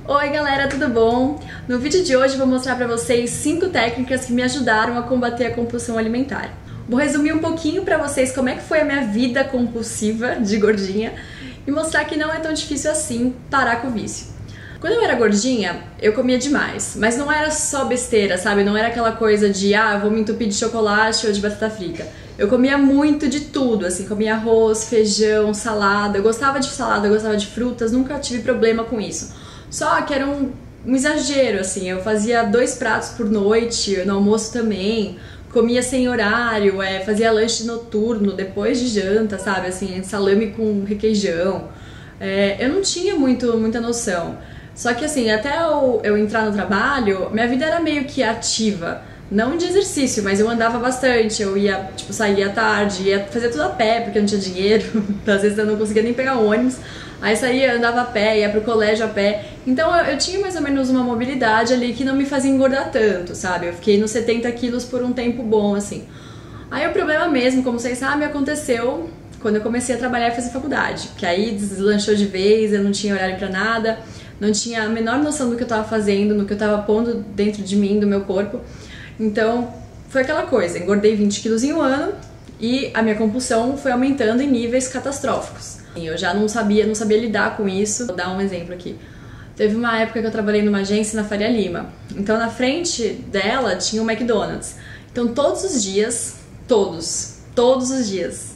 Oi galera, tudo bom? No vídeo de hoje eu vou mostrar pra vocês 5 técnicas que me ajudaram a combater a compulsão alimentar. Vou resumir um pouquinho pra vocês como é que foi a minha vida compulsiva de gordinha e mostrar que não é tão difícil assim parar com o vício. Quando eu era gordinha, eu comia demais, mas não era só besteira, sabe? Não era aquela coisa de, vou me entupir de chocolate ou de batata frita. Eu comia muito de tudo, assim, comia arroz, feijão, salada. Eu gostava de salada, eu gostava de frutas, nunca tive problema com isso. Só que era um exagero, assim, eu fazia 2 pratos por noite, no almoço também, comia sem horário, fazia lanche noturno, depois de janta, sabe, assim, salame com requeijão. Eu não tinha muita noção. Só que assim, até eu entrar no trabalho, minha vida era meio que ativa. Não de exercício, mas eu andava bastante, eu ia, saía à tarde, ia fazer tudo a pé, porque eu não tinha dinheiro, às vezes eu não conseguia nem pegar ônibus. Aí saía, andava a pé, ia pro colégio a pé. Então eu tinha mais ou menos uma mobilidade ali que não me fazia engordar tanto, sabe? Eu fiquei nos 70 quilos por um tempo bom, assim. Aí o problema mesmo, como vocês sabem, aconteceu quando eu comecei a trabalhar e fazer faculdade. Que aí deslanchou de vez, eu não tinha horário pra nada, não tinha a menor noção do que eu tava fazendo, no que eu tava pondo dentro de mim, do meu corpo. Então foi aquela coisa, engordei 20 quilos em um ano e a minha compulsão foi aumentando em níveis catastróficos. Eu já não sabia lidar com isso. Vou dar um exemplo aqui. Teve uma época que eu trabalhei numa agência na Faria Lima. Então na frente dela tinha um McDonald's. Então todos os dias, todos os dias,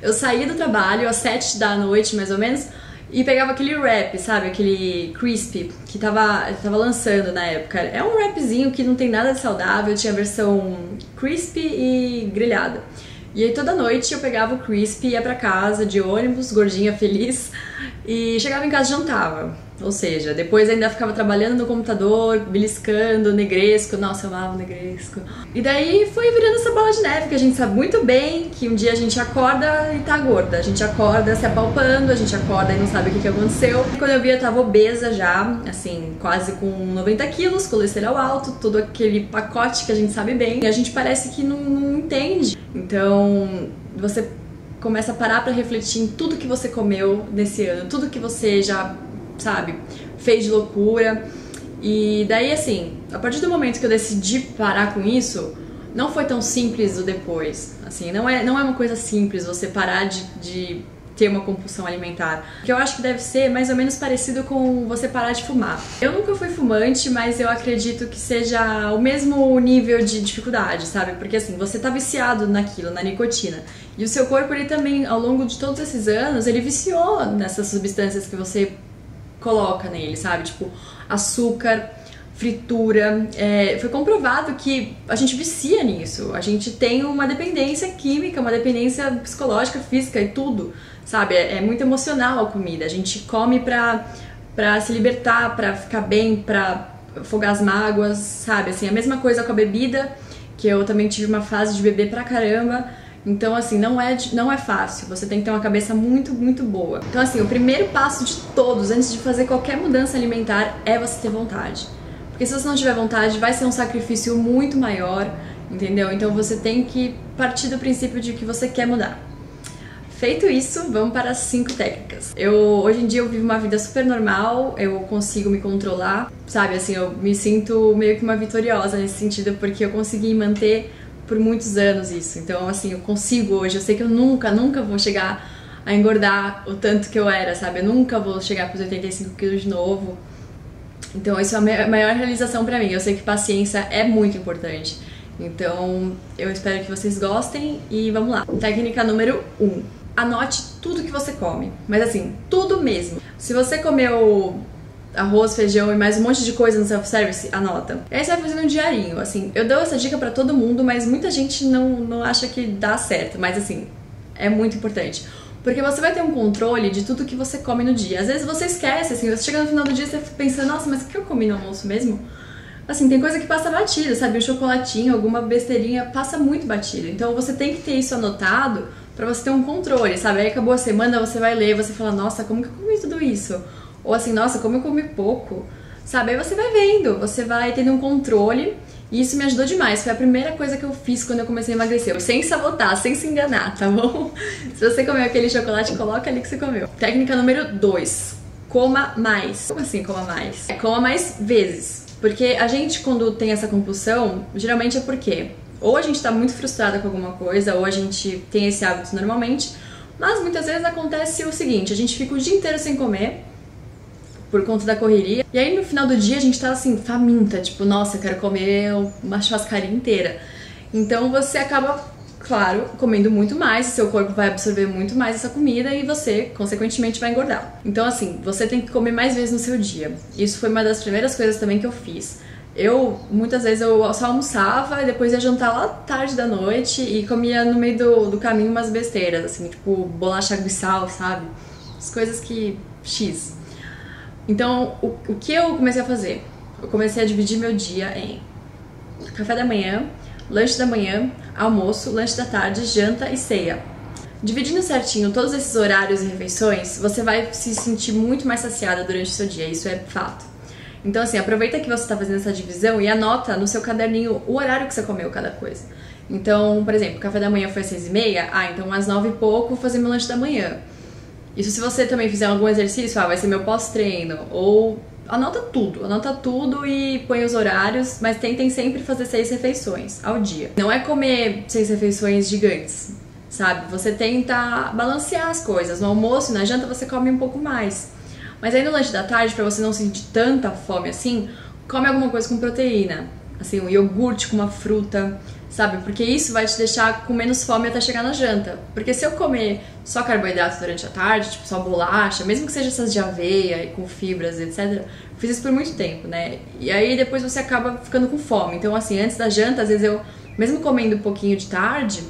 eu saía do trabalho às 7 da noite mais ou menos e pegava aquele wrap, sabe? Aquele crispy que tava lançando na época. É um wrapzinho que não tem nada de saudável, tinha a versão crispy e grelhada. E aí toda noite eu pegava o crispy, ia pra casa de ônibus, gordinha, feliz, e chegava em casa e jantava. Ou seja, depois ainda ficava trabalhando no computador, beliscando, negresco, nossa, eu amava negresco. E daí foi virando essa bola de neve, que a gente sabe muito bem que um dia a gente acorda e tá gorda. A gente acorda se apalpando, a gente acorda e não sabe o que aconteceu. E quando eu vi, eu tava obesa já, assim, quase com 90 quilos, colesterol alto, todo aquele pacote que a gente sabe bem. E a gente parece que não entende. Então, você começa a parar pra refletir em tudo que você comeu nesse ano, tudo que você já, sabe, fez de loucura. E daí, assim, a partir do momento que eu decidi parar com isso, não foi tão simples o depois. Assim, não é uma coisa simples você parar de ter uma compulsão alimentar. Que eu acho que deve ser mais ou menos parecido com você parar de fumar. Eu nunca fui fumante, mas eu acredito que seja o mesmo nível de dificuldade, sabe? Porque assim, você tá viciado naquilo, na nicotina. E o seu corpo, ele também, ao longo de todos esses anos, ele viciou nessas substâncias que você coloca nele, sabe? Tipo, açúcar, fritura. Foi comprovado que a gente vicia nisso. A gente tem uma dependência química, uma dependência psicológica, física e tudo, sabe? É muito emocional a comida. A gente come pra se libertar, pra ficar bem, pra afogar as mágoas, sabe? Assim, a mesma coisa com a bebida, que eu também tive uma fase de beber pra caramba. Então, assim, não é fácil, você tem que ter uma cabeça muito boa. Então, assim, o primeiro passo de todos, antes de fazer qualquer mudança alimentar, é você ter vontade. Porque se você não tiver vontade, vai ser um sacrifício muito maior, entendeu? Então você tem que partir do princípio de que você quer mudar. Feito isso, vamos para as 5 técnicas. Hoje em dia eu vivo uma vida super normal, eu consigo me controlar, sabe? Assim, eu me sinto meio que uma vitoriosa nesse sentido, porque eu consegui manter por muitos anos isso. Então, assim, eu consigo hoje, eu sei que eu nunca vou chegar a engordar o tanto que eu era, sabe? Eu nunca vou chegar para os 85 quilos de novo. Então, isso é a maior realização pra mim. Eu sei que paciência é muito importante. Então, eu espero que vocês gostem e vamos lá. Técnica número 1. Anote tudo que você come. Mas assim, tudo mesmo. Se você comeu arroz, feijão e mais um monte de coisa no self-service, anota. E aí você vai fazendo um diarinho, assim. Eu dou essa dica pra todo mundo, mas muita gente não acha que dá certo. Mas assim, é muito importante. Porque você vai ter um controle de tudo que você come no dia. Às vezes você esquece, assim, você chega no final do dia e você fica pensando, nossa, mas o que eu comi no almoço mesmo? Assim, tem coisa que passa batida, sabe? Um chocolatinho, alguma besteirinha, passa muito batida. Então você tem que ter isso anotado pra você ter um controle, sabe? Aí acabou a semana, você vai ler, você fala, nossa, como que eu comi tudo isso? Ou assim, nossa, como eu comi pouco, sabe? Aí você vai vendo, você vai tendo um controle. E isso me ajudou demais, foi a primeira coisa que eu fiz quando eu comecei a emagrecer, sem sabotar, sem se enganar, tá bom? Se você comeu aquele chocolate, coloca ali que você comeu. Técnica número 2. coma mais. Como assim coma mais? Coma mais vezes. Porque a gente, quando tem essa compulsão, geralmente é porque ou a gente tá muito frustrada com alguma coisa, ou a gente tem esse hábito normalmente, mas muitas vezes acontece o seguinte, a gente fica o dia inteiro sem comer, por conta da correria, e aí no final do dia a gente tá assim, faminta, tipo, nossa, eu quero comer uma churrascaria inteira. Então você acaba, claro, comendo muito mais, seu corpo vai absorver muito mais essa comida e você, consequentemente, vai engordar. Então assim, você tem que comer mais vezes no seu dia. Isso foi uma das primeiras coisas também que eu fiz. Muitas vezes eu só almoçava e depois ia jantar lá tarde da noite e comia no meio do caminho umas besteiras, assim, tipo bolacha água e sal, sabe? As coisas que... X. Então, o que eu comecei a fazer? Eu comecei a dividir meu dia em café da manhã, lanche da manhã, almoço, lanche da tarde, janta e ceia. Dividindo certinho todos esses horários e refeições, você vai se sentir muito mais saciada durante o seu dia, isso é fato. Então assim, aproveita que você está fazendo essa divisão e anota no seu caderninho o horário que você comeu cada coisa. Então, por exemplo, café da manhã foi às 6h30, então às 9 e pouco vou fazer meu lanche da manhã. Isso se você também fizer algum exercício, vai ser meu pós-treino, ou anota tudo e põe os horários, mas tentem sempre fazer 6 refeições ao dia. Não é comer 6 refeições gigantes, sabe? Você tenta balancear as coisas, no almoço e na janta você come um pouco mais. Mas aí no lanche da tarde, pra você não sentir tanta fome assim, come alguma coisa com proteína. Assim, um iogurte com uma fruta, sabe? Porque isso vai te deixar com menos fome até chegar na janta. Porque se eu comer só carboidrato durante a tarde, tipo só bolacha, mesmo que seja essas de aveia e com fibras, etc. Fiz isso por muito tempo, né? E aí depois você acaba ficando com fome. Então assim, antes da janta, às vezes eu, mesmo comendo um pouquinho de tarde,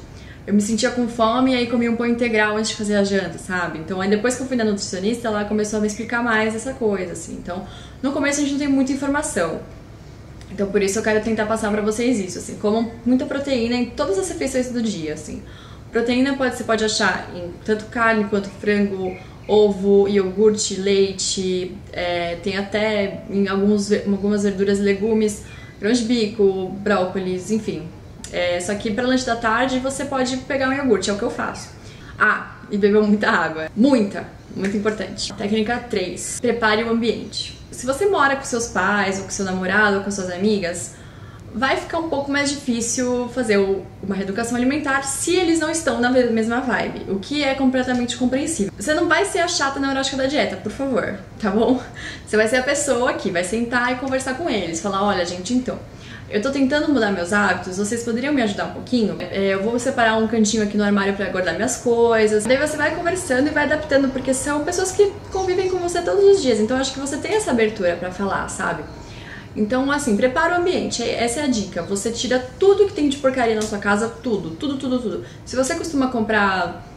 eu me sentia com fome e aí comia um pão integral antes de fazer a janta, sabe? Então aí depois que eu fui na nutricionista, ela começou a me explicar mais essa coisa, assim. Então, no começo a gente não tem muita informação. Então por isso eu quero tentar passar pra vocês isso, assim. Comam muita proteína em todas as refeições do dia, assim. Proteína você pode achar em tanto carne quanto frango, ovo, iogurte, leite, tem até em algumas verduras e legumes, grãos de bico, brócolis, enfim. Só que para lanche da tarde você pode pegar um iogurte, é o que eu faço. E beber muita água. Muito importante. Técnica 3. Prepare o ambiente. Se você mora com seus pais, ou com seu namorado, ou com suas amigas, vai ficar um pouco mais difícil fazer uma reeducação alimentar se eles não estão na mesma vibe, o que é completamente compreensível. Você não vai ser a chata neurótica da dieta, por favor, tá bom? Você vai ser a pessoa que vai sentar e conversar com eles, falar, olha gente, então, eu tô tentando mudar meus hábitos, vocês poderiam me ajudar um pouquinho? Eu vou separar um cantinho aqui no armário pra guardar minhas coisas. Daí você vai conversando e vai adaptando, porque são pessoas que convivem com você todos os dias, então acho que você tem essa abertura pra falar, sabe? Então, assim, prepara o ambiente, essa é a dica. Você tira tudo que tem de porcaria na sua casa, tudo. Se você costuma comprar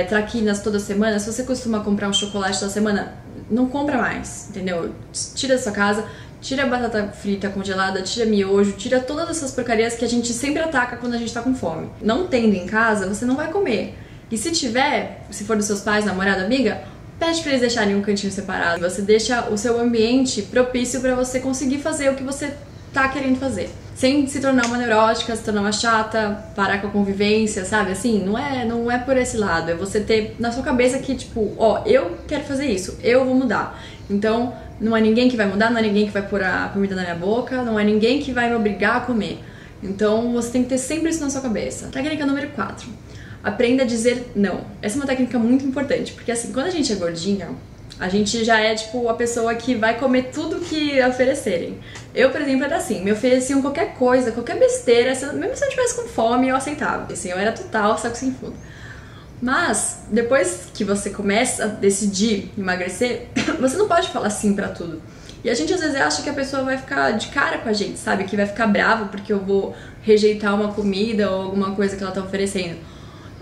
traquinas toda semana, se você costuma comprar um chocolate toda semana, não compra mais, entendeu? Tira da sua casa, tira a batata frita congelada, tira miojo, tira todas essas porcarias que a gente sempre ataca quando a gente tá com fome. Não tendo em casa, você não vai comer. E se tiver, se for dos seus pais, namorada, amiga, pede pra eles deixarem um cantinho separado. Você deixa o seu ambiente propício pra você conseguir fazer o que você tá querendo fazer. Sem se tornar uma neurótica, se tornar uma chata, parar com a convivência, sabe? Assim, não é por esse lado. É você ter na sua cabeça que, tipo, eu quero fazer isso, eu vou mudar. Então, não é ninguém que vai mudar, não é ninguém que vai pôr a comida na minha boca, não é ninguém que vai me obrigar a comer. Então, você tem que ter sempre isso na sua cabeça. Técnica número 4. Aprenda a dizer não. Essa é uma técnica muito importante, porque assim, quando a gente é gordinha, a gente já é tipo a pessoa que vai comer tudo que oferecerem. Eu, por exemplo, era assim, me ofereciam qualquer coisa, qualquer besteira, mesmo se eu estivesse com fome, eu aceitava. Assim, eu era total saco sem fundo. Mas, depois que você começa a decidir emagrecer, você não pode falar sim pra tudo. E a gente às vezes acha que a pessoa vai ficar de cara com a gente, sabe? Que vai ficar brava porque eu vou rejeitar uma comida ou alguma coisa que ela tá oferecendo.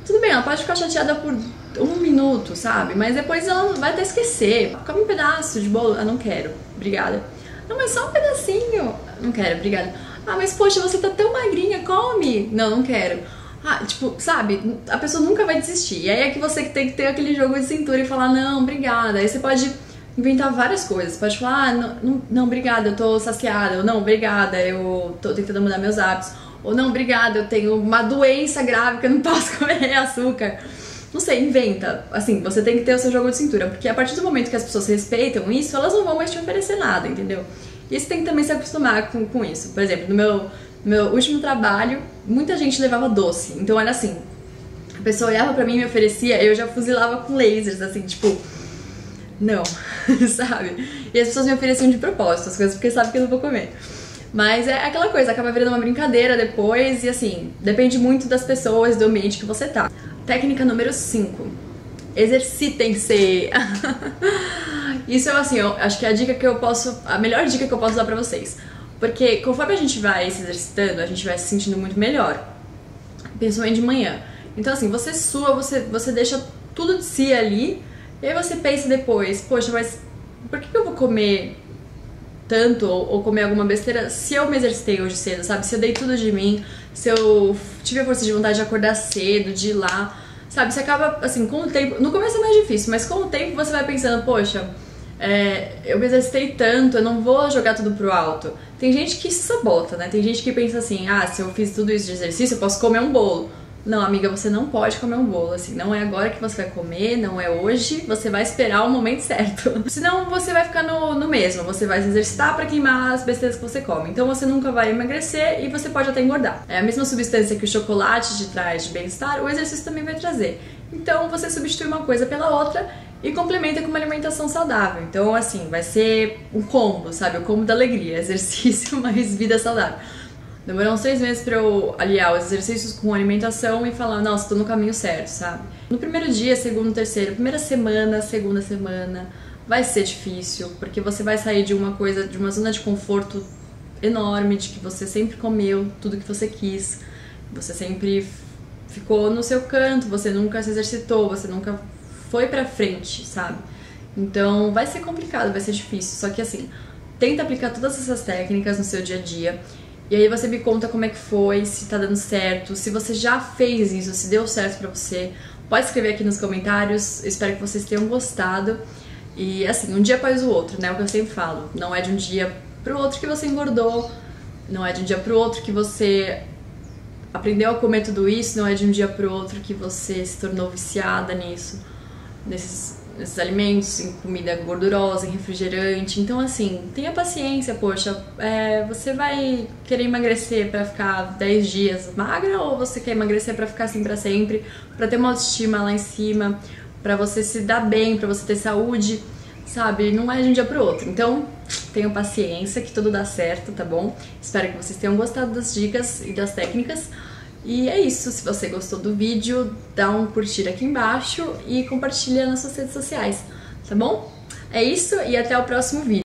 Tudo bem, ela pode ficar chateada por 1 minuto, sabe? Mas depois ela vai até esquecer. Come um pedaço de bolo. Não quero. Obrigada. Não, mas só um pedacinho. Não quero, obrigada. Mas poxa, você tá tão magrinha, come. Não quero. Tipo, sabe? A pessoa nunca vai desistir. E aí é que você tem que ter aquele jogo de cintura e falar, não, obrigada. Aí você pode inventar várias coisas. Pode falar, não, obrigada, eu tô saciada. Ou não, obrigada, eu tô tentando mudar meus hábitos. Ou não, obrigada, eu tenho uma doença grave que eu não posso comer açúcar. não sei, inventa. Assim, você tem que ter o seu jogo de cintura, porque a partir do momento que as pessoas respeitam isso, elas não vão mais te oferecer nada, entendeu? E você tem que também se acostumar com isso. Por exemplo, no meu último trabalho, muita gente levava doce. Então era assim, a pessoa olhava pra mim e me oferecia, eu já fuzilava com lasers, assim, tipo, não, sabe? E as pessoas me ofereciam de propósito as coisas, porque sabem que eu não vou comer. Mas é aquela coisa, acaba virando uma brincadeira depois e assim, depende muito das pessoas, do ambiente que você tá. Técnica número 5. Exercitem-se! Isso é assim, eu acho que é a melhor dica que eu posso dar pra vocês. Porque conforme a gente vai se exercitando, a gente vai se sentindo muito melhor. Principalmente de manhã. Então assim, você sua, você deixa tudo de si ali, e aí você pensa depois, poxa, mas por que eu vou comer tanto ou comer alguma besteira se eu me exercitei hoje cedo, sabe? Se eu dei tudo de mim, se eu tive a força de vontade de acordar cedo, de ir lá, sabe? Você acaba, assim, com o tempo... No começo é mais difícil, mas com o tempo você vai pensando, poxa, eu me exercitei tanto, eu não vou jogar tudo pro alto. Tem gente que se sabota, né? Tem gente que pensa assim, ah, se eu fiz tudo isso de exercício, eu posso comer um bolo. Não, amiga, você não pode comer um bolo, assim, não é agora que você vai comer, não é hoje, você vai esperar o momento certo. Senão você vai ficar no mesmo, você vai se exercitar pra queimar as besteiras que você come. Então você nunca vai emagrecer e você pode até engordar. É a mesma substância que o chocolate te traz de bem-estar, o exercício também vai trazer. Então você substitui uma coisa pela outra e complementa com uma alimentação saudável. Então, assim, vai ser um combo, sabe? O combo da alegria, exercício mais vida saudável. Demorou uns 3 meses pra eu aliar os exercícios com alimentação e falar, nossa, tô no caminho certo, sabe? No primeiro dia, segundo, terceiro, primeira semana, segunda semana, vai ser difícil, porque você vai sair de uma coisa, de uma zona de conforto enorme, de que você sempre comeu tudo que você quis, você sempre ficou no seu canto, você nunca se exercitou, você nunca foi pra frente, sabe? Então vai ser complicado, vai ser difícil, só que assim, tenta aplicar todas essas técnicas no seu dia a dia. E aí você me conta como é que foi, se tá dando certo, se você já fez isso, se deu certo pra você. Pode escrever aqui nos comentários, espero que vocês tenham gostado. E assim, um dia após o outro, né, o que eu sempre falo. Não é de um dia pro outro que você engordou, não é de um dia pro outro que você aprendeu a comer tudo isso, não é de um dia pro outro que você se tornou viciada nisso, nesses alimentos, em comida gordurosa, em refrigerante. Então assim, tenha paciência, poxa, você vai querer emagrecer pra ficar 10 dias magra ou você quer emagrecer pra ficar assim pra sempre, pra ter uma autoestima lá em cima, pra você se dar bem, pra você ter saúde, sabe? Não é de um dia pro outro. Então tenham paciência que tudo dá certo, tá bom? Espero que vocês tenham gostado das dicas e das técnicas. E é isso, se você gostou do vídeo, dá um curtir aqui embaixo e compartilha nas suas redes sociais, tá bom? É isso e até o próximo vídeo.